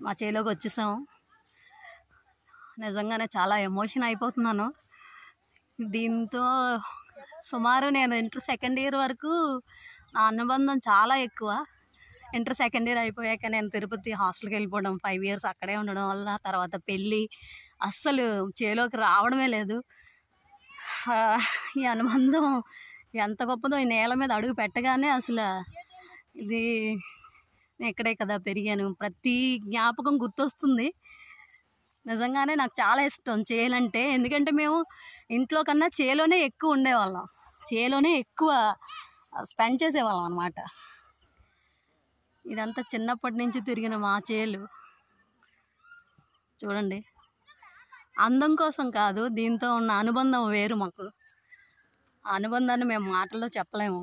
మా చేలోకి వచ్చేసాం. నిజంగానే చాలా ఎమోషన్ అయిపోతున్నాను. దీంతో సుమారు నేను ఇంటర్ సెకండ్ ఇయర్ వరకు నా అనుబంధం చాలా ఎక్కువ. ఇంటర్ సెకండ్ ఇయర్ అయిపోయాక నేను తిరుపతి హాస్టల్కి వెళ్ళిపోవడం, 5 years అక్కడే ఉండడం వల్ల తర్వాత పెళ్ళి, అస్సలు చేలోకి రావడమే లేదు. ఈ అనుబంధం ఎంత గొప్పదో ఈ నేల మీద అడుగు పెట్టగానే అసలు ఇది నేను ఇక్కడే కదా పెరిగాను, ప్రతి జ్ఞాపకం గుర్తొస్తుంది. నిజంగానే నాకు చాలా ఇష్టం చేలంటే. ఎందుకంటే మేము ఇంట్లో కన్నా చేలోనే ఎక్కువ ఉండేవాళ్ళం, చేలోనే ఎక్కువ స్పెండ్ చేసేవాళ్ళం అనమాట. ఇదంతా చిన్నప్పటి నుంచి తిరిగిన మా చేలు చూడండి. అందం కోసం కాదు, దీంతో ఉన్న అనుబంధం వేరు. మాకు ఆ అనుబంధాన్ని మేము మాటల్లో చెప్పలేము.